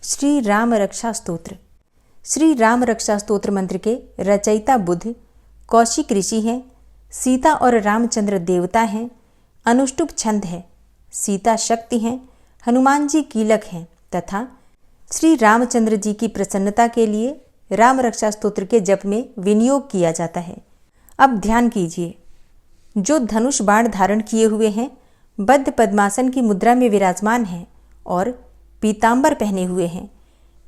श्री राम रक्षा स्तोत्र। श्री राम रक्षा स्तोत्र मंत्र के रचयिता बुद्ध कौशिक ऋषि हैं। सीता और रामचंद्र देवता हैं। अनुष्टुप छंद है। सीता शक्ति हैं। हनुमान जी कीलक हैं तथा श्री रामचंद्र जी की प्रसन्नता के लिए राम रक्षा स्तोत्र के जप में विनियोग किया जाता है। अब ध्यान कीजिए। जो धनुष बाण धारण किए हुए हैं, बद्ध पद्मासन की मुद्रा में विराजमान हैं और पीतांबर पहने हुए हैं,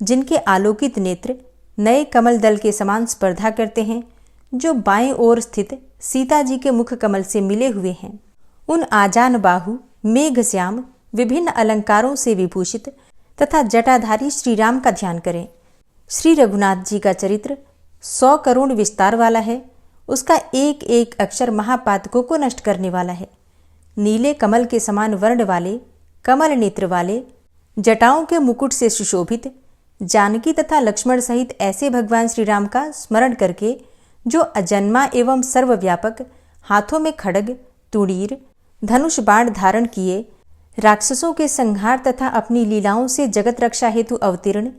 जिनके आलोकित नेत्र नए कमल दल के समान स्पर्धा करते हैं, जो बाएं ओर स्थित सीता जी के मुख कमल से मिले हुए हैं। उन आजान बाहु मेघश्याम विभिन्न अलंकारों से विभूषित तथा जटाधारी श्री राम का ध्यान करें। श्री रघुनाथ जी का चरित्र 100 करोड़ विस्तार वाला है। उसका एक एक अक्षर महापातकों को नष्ट करने वाला है। नीले कमल के समान वर्ण वाले, कमल नेत्र वाले, जटाओं के मुकुट से सुशोभित जानकी तथा लक्ष्मण सहित ऐसे भगवान श्री राम का स्मरण करके, जो अजन्मा एवं सर्वव्यापक, हाथों में खड्ग, तुड़ीर, धनुष बाण धारण किए, राक्षसों के संहार तथा अपनी लीलाओं से जगत रक्षा हेतु अवतीर्ण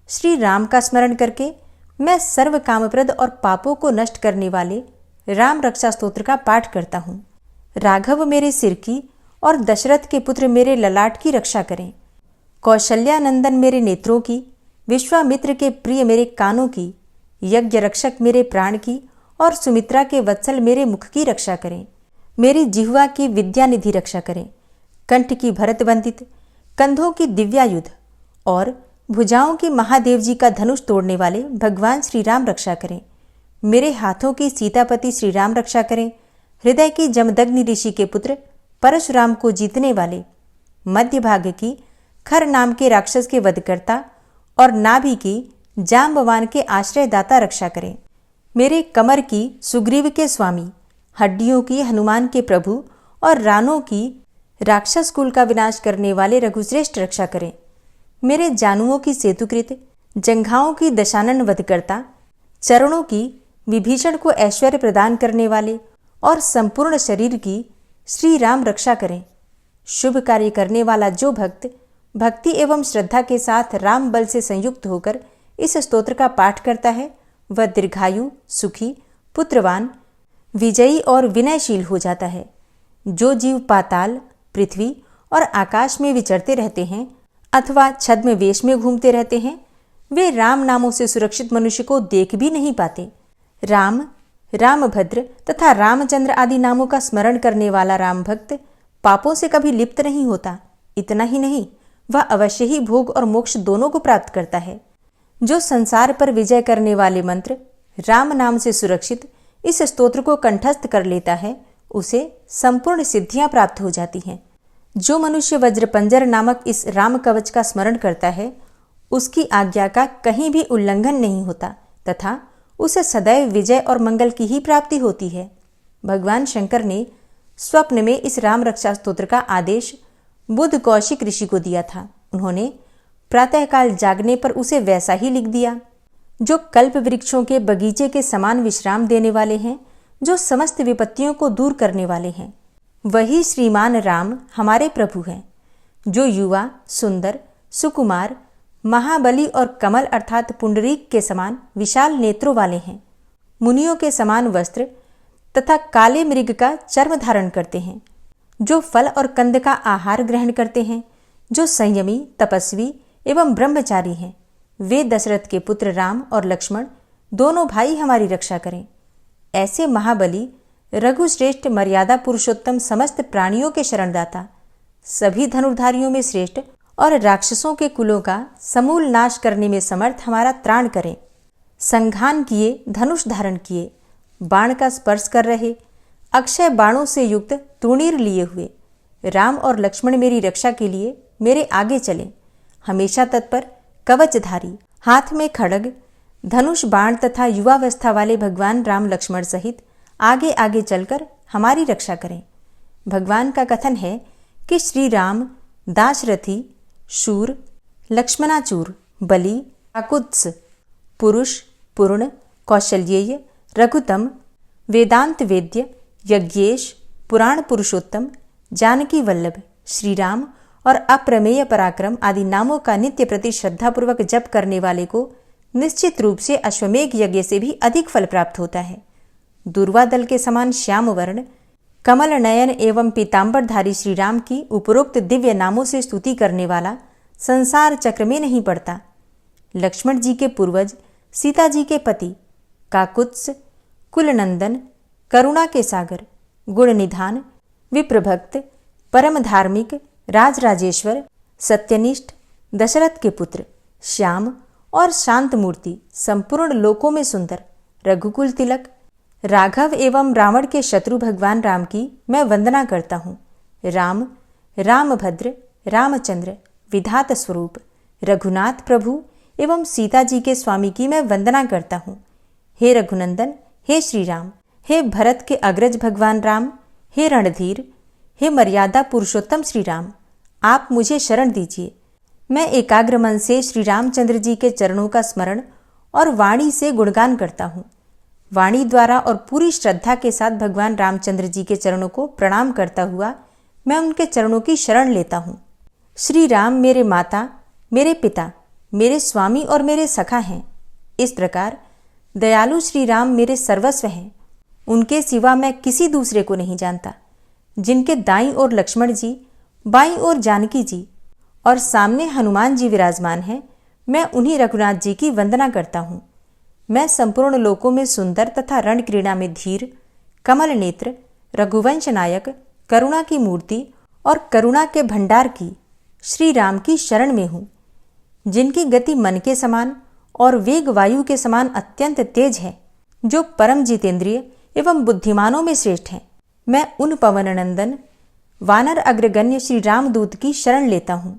श्री राम का स्मरण करके मैं सर्व कामप्रद और पापों को नष्ट करने वाले राम रक्षा स्तोत्र का पाठ करता हूँ। राघव मेरे सिर की और दशरथ के पुत्र मेरे ललाट की रक्षा करें। कौशल्यानंदन मेरे नेत्रों की, विश्वामित्र के प्रिय मेरे कानों की, यज्ञ रक्षक मेरे प्राण की और सुमित्रा के वत्सल मेरे मुख की रक्षा करें। मेरी जिह्वा की विद्यानिधि रक्षा करें। कंठ की भरत बंदित, कंधों की दिव्यायुध और भुजाओं की महादेव जी का धनुष तोड़ने वाले भगवान श्री राम रक्षा करें। मेरे हाथों की सीतापति श्री राम रक्षा करें। हृदय की जमदग्नि ऋषि के पुत्र परशुराम को जीतने वाले, मध्य भाग की खर नाम के राक्षस के वधकर्ता और नाभि की जाम्बवान के आश्रयदाता रक्षा करें। मेरे कमर की सुग्रीव के स्वामी, हड्डियों की हनुमान के प्रभु और रानों की राक्षस कुल का विनाश करने वाले रघुश्रेष्ठ रक्षा करें। मेरे जानुओं की सेतुकृत, जंघाओं की दशानन वधकर्ता, चरणों की विभीषण को ऐश्वर्य प्रदान करने वाले और संपूर्ण शरीर की श्री राम रक्षा करें। शुभ कार्य करने वाला जो भक्त भक्ति एवं श्रद्धा के साथ राम बल से संयुक्त होकर इस स्तोत्र का पाठ करता है, वह दीर्घायु, सुखी, पुत्रवान, विजयी और विनयशील हो जाता है। जो जीव पाताल, पृथ्वी और आकाश में विचरते रहते हैं अथवा छद्म वेश में घूमते रहते हैं, वे राम नामों से सुरक्षित मनुष्य को देख भी नहीं पाते। राम, रामभद्र तथा रामचंद्र आदि नामों का स्मरण करने वाला राम भक्त पापों से कभी लिप्त नहीं होता। इतना ही नहीं, वह अवश्य ही भोग और मोक्ष दोनों को प्राप्त करता है। जो संसार पर विजय करने वाले मंत्र राम नाम से सुरक्षित इस स्तोत्र को कंठस्थ कर लेता है, उसे संपूर्ण सिद्धियां प्राप्त हो जाती हैं। जो मनुष्य वज्रपंजर नामक इस राम कवच का स्मरण करता है, उसकी आज्ञा का कहीं भी उल्लंघन नहीं होता तथा उसे सदैव विजय और मंगल की ही प्राप्ति होती है। भगवान शंकर ने स्वप्न में इस राम रक्षा स्तोत्र का आदेश बुद्ध कौशिक ऋषि को दिया था। उन्होंने प्रातःकाल जागने पर उसे वैसा ही लिख दिया। जो कल्प वृक्षों के बगीचे के समान विश्राम देने वाले हैं, जो समस्त विपत्तियों को दूर करने वाले हैं, वही श्रीमान राम हमारे प्रभु हैं। जो युवा, सुंदर, सुकुमार, महाबली और कमल अर्थात पुंडरीक के समान विशाल नेत्रों वाले हैं, मुनियों के समान वस्त्र तथा काले मृग का चर्म धारण करते हैं, जो फल और कंद का आहार ग्रहण करते हैं, जो संयमी, तपस्वी एवं ब्रह्मचारी हैं, वे दशरथ के पुत्र राम और लक्ष्मण दोनों भाई हमारी रक्षा करें। ऐसे महाबली, रघुश्रेष्ठ, मर्यादा पुरुषोत्तम, समस्त प्राणियों के शरणदाता, सभी धनुर्धारियों में श्रेष्ठ और राक्षसों के कुलों का समूल नाश करने में समर्थ हमारा त्राण करें। संघान किए, धनुष धारण किए, बाण का स्पर्श कर रहे, अक्षय बाणों से युक्त तुणीर लिए हुए राम और लक्ष्मण मेरी रक्षा के लिए मेरे आगे चलें। हमेशा तत्पर, कवचधारी, हाथ में खड्ग, धनुष बाण तथा युवावस्था वाले भगवान राम लक्ष्मण सहित आगे आगे चलकर हमारी रक्षा करें। भगवान का कथन है कि श्री राम दाशरथी, शूर, लक्ष्मणाचूर, बलि, काकुत्स, पुरुष, पूर्ण, कौशल्येय, रघुतम, वेदांत वेद्य, यज्ञेश, पुराण पुरुषोत्तम, जानकी वल्लभ, श्री राम और अप्रमेय पराक्रम आदि नामों का नित्य प्रति श्रद्धापूर्वक जप करने वाले को निश्चित रूप से अश्वमेघ यज्ञ से भी अधिक फल प्राप्त होता है। दूर्वा दल के समान श्याम वर्ण, कमल नयन एवं पीताम्बरधारी श्री राम की उपरोक्त दिव्य नामों से स्तुति करने वाला संसार चक्र में नहीं पड़ता। लक्ष्मण जी के पूर्वज, सीता जी के पति, काकुत्स, कुलनंदन, करुणा के सागर, गुण निधान, विप्रभक्त, परम धार्मिक, राजराजेश्वर, सत्यनिष्ठ, दशरथ के पुत्र, श्याम और शांत मूर्ति, संपूर्ण लोकों में सुंदर, रघुकुल तिलक, राघव एवं रावण के शत्रु भगवान राम की मैं वंदना करता हूँ। राम, रामभद्र, रामचंद्र, विधात स्वरूप, रघुनाथ प्रभु एवं सीता जी के स्वामी की मैं वंदना करता हूँ। हे रघुनंदन, हे श्री राम, हे भरत के अग्रज भगवान राम, हे रणधीर, हे मर्यादा पुरुषोत्तम श्री राम, आप मुझे शरण दीजिए। मैं एकाग्र मन से श्री रामचंद्र जी के चरणों का स्मरण और वाणी से गुणगान करता हूँ। वाणी द्वारा और पूरी श्रद्धा के साथ भगवान रामचंद्र जी के चरणों को प्रणाम करता हुआ मैं उनके चरणों की शरण लेता हूँ। श्री राम मेरे माता, मेरे पिता, मेरे स्वामी और मेरे सखा हैं। इस प्रकार दयालु श्री राम मेरे सर्वस्व हैं। उनके सिवा मैं किसी दूसरे को नहीं जानता। जिनके दाईं ओर लक्ष्मण जी, बाईं ओर जानकी जी और सामने हनुमान जी विराजमान हैं, मैं उन्हीं रघुनाथ जी की वंदना करता हूँ। मैं संपूर्ण लोकों में सुंदर तथा रण क्रीड़ा में धीर, कमल नेत्र, रघुवंश नायक, करुणा की मूर्ति और करुणा के भंडार की श्री राम की शरण में हूँ। जिनकी गति मन के समान और वेग वायु के समान अत्यंत तेज है, जो परम जितेंद्रिय एवं बुद्धिमानों में श्रेष्ठ हैं। मैं उन पवन नंदन, वानर अग्रगण्य श्री रामदूत की शरण लेता हूँ।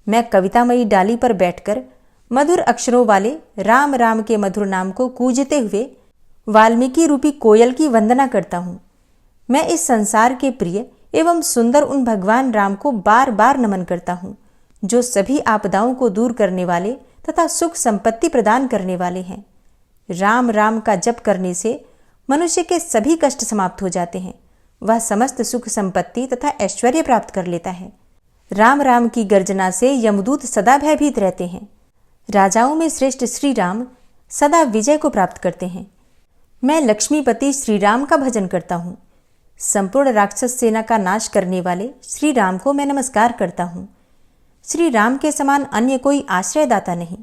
मैं कवितामयी डाली पर बैठकर मधुर अक्षरों वाले राम राम के मधुर नाम को कूजते हुए वाल्मीकि रूपी कोयल की वंदना करता हूँ। मैं इस संसार के प्रिय एवं सुंदर उन भगवान राम को बार बार नमन करता हूँ, जो सभी आपदाओं को दूर करने वाले तथा सुख संपत्ति प्रदान करने वाले हैं। राम राम का जप करने से मनुष्य के सभी कष्ट समाप्त हो जाते हैं। वह समस्त सुख संपत्ति तथा ऐश्वर्य प्राप्त कर लेता है। राम राम की गर्जना से यमदूत सदा भयभीत रहते हैं। राजाओं में श्रेष्ठ श्री राम सदा विजय को प्राप्त करते हैं। मैं लक्ष्मीपति श्री राम का भजन करता हूँ। संपूर्ण राक्षस सेना का नाश करने वाले श्री राम को मैं नमस्कार करता हूँ। श्री राम के समान अन्य कोई आश्रयदाता नहीं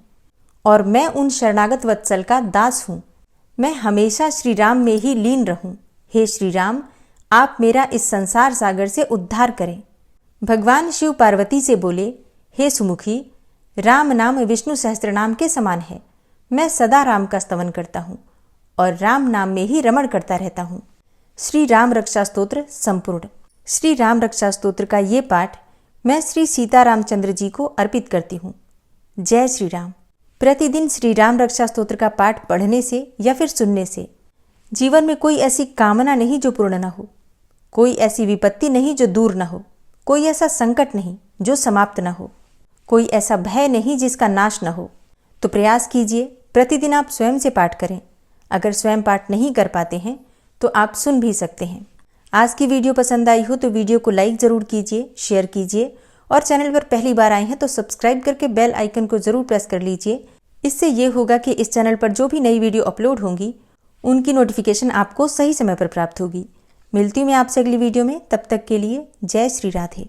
और मैं उन शरणागत वत्सल का दास हूँ। मैं हमेशा श्री राम में ही लीन रहूं। हे श्री राम, आप मेरा इस संसार सागर से उद्धार करें। भगवान शिव पार्वती से बोले, हे सुमुखी, राम नाम विष्णु सहस्त्रनाम के समान है। मैं सदा राम का स्तवन करता हूँ और राम नाम में ही रमण करता रहता हूँ। श्री राम रक्षा स्तोत्र संपूर्ण। श्री राम रक्षा स्तोत्र का ये पाठ मैं श्री सीता रामचंद्र जी को अर्पित करती हूँ। जय श्री राम। प्रतिदिन श्री राम रक्षा स्तोत्र का पाठ पढ़ने से या फिर सुनने से जीवन में कोई ऐसी कामना नहीं जो पूर्ण न हो, कोई ऐसी विपत्ति नहीं जो दूर न हो, कोई ऐसा संकट नहीं जो समाप्त न हो, कोई ऐसा भय नहीं जिसका नाश न हो। तो प्रयास कीजिए, प्रतिदिन आप स्वयं से पाठ करें। अगर स्वयं पाठ नहीं कर पाते हैं तो आप सुन भी सकते हैं। आज की वीडियो पसंद आई हो तो वीडियो को लाइक ज़रूर कीजिए, शेयर कीजिए और चैनल पर पहली बार आए हैं तो सब्सक्राइब करके बेल आइकन को ज़रूर प्रेस कर लीजिए। इससे ये होगा कि इस चैनल पर जो भी नई वीडियो अपलोड होंगी उनकी नोटिफिकेशन आपको सही समय पर प्राप्त होगी। मिलती हूँ मैं आपसे अगली वीडियो में, तब तक के लिए जय श्री राधे।